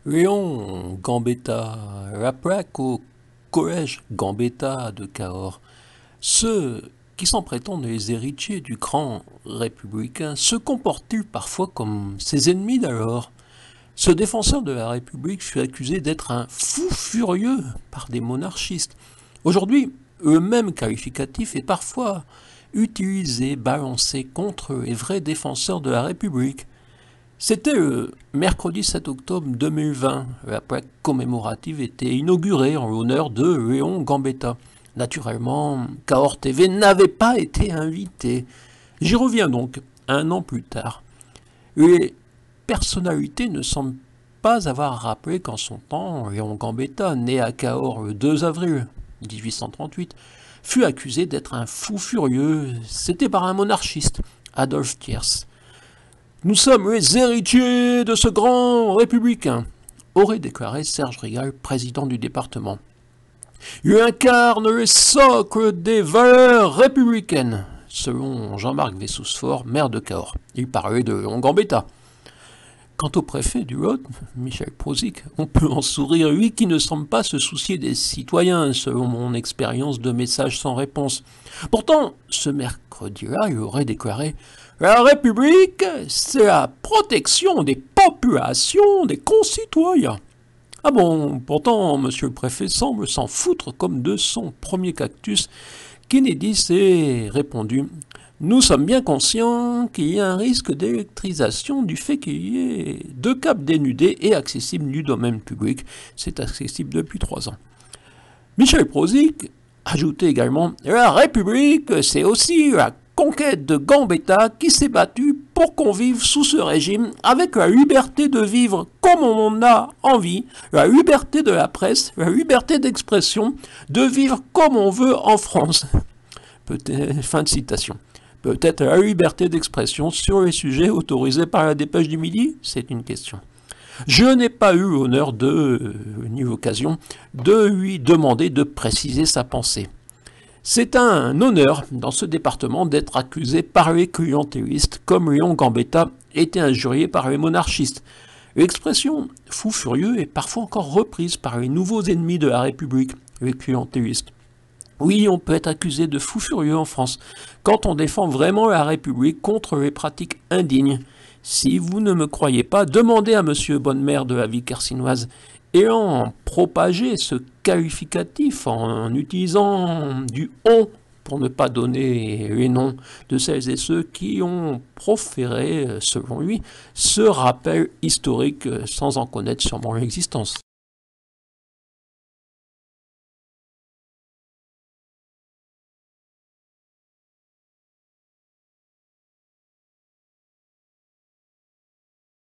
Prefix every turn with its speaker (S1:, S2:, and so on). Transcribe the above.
S1: Léon Gambetta, la plaque au collège Gambetta de Cahors. Ceux qui s'en prétendent les héritiers du grand républicain se comportent-ils parfois comme ses ennemis d'alors? Ce défenseur de la République fut accusé d'être un fou furieux par des monarchistes. Aujourd'hui, le même qualificatif est parfois utilisé, balancé contre les vrais défenseurs de la République. C'était le mercredi 7 octobre 2020. La plaque commémorative était inaugurée en l'honneur de Léon Gambetta. Naturellement, Cahors TV n'avait pas été invité. J'y reviens donc, un an plus tard. Les personnalités ne semblent pas avoir rappelé qu'en son temps, Léon Gambetta, né à Cahors le 2 avril 1838, fut accusé d'être un fou furieux. C'était par un monarchiste, Adolphe Thiers. Nous sommes les héritiers de ce grand républicain, aurait déclaré Serge Rigal, président du département. Il incarne le socle des valeurs républicaines, selon Jean-Marc Wessous-Fort, maire de Cahors. Il parlait de Léon Gambetta. Quant au préfet du Lot, Michel Prozic, on peut en sourire, lui qui ne semble pas se soucier des citoyens, selon mon expérience de messages sans réponse. Pourtant, ce mercredi-là, il aurait déclaré « La République, c'est la protection des populations, des concitoyens ». Ah bon, pourtant, monsieur le préfet semble s'en foutre comme de son premier cactus. Kennedy s'est répondu « Nous sommes bien conscients qu'il y a un risque d'électrisation du fait qu'il y ait 2 câbles dénudés et accessibles du domaine public. C'est accessible depuis 3 ans. » Michel Prozic ajoutait également « La République, c'est aussi la conquête de Gambetta qui s'est battue pour qu'on vive sous ce régime avec la liberté de vivre comme on en a envie, la liberté de la presse, la liberté d'expression, de vivre comme on veut en France. » Fin de citation. Peut-être la liberté d'expression sur les sujets autorisés par la Dépêche du Midi? C'est une question. Je n'ai pas eu l'honneur ni l'occasion de lui demander de préciser sa pensée. C'est un honneur dans ce département d'être accusé par les clientélistes comme Léon Gambetta était injurié par les monarchistes. L'expression « fou furieux » est parfois encore reprise par les nouveaux ennemis de la République, les clientélistes. Oui, on peut être accusé de fou furieux en France quand on défend vraiment la République contre les pratiques indignes. Si vous ne me croyez pas, demandez à monsieur Bonnemère de la vie carcinoise et en propager ce qualificatif en utilisant du « on » pour ne pas donner les noms de celles et ceux qui ont proféré, selon lui, ce rappel historique sans en connaître sûrement l'existence.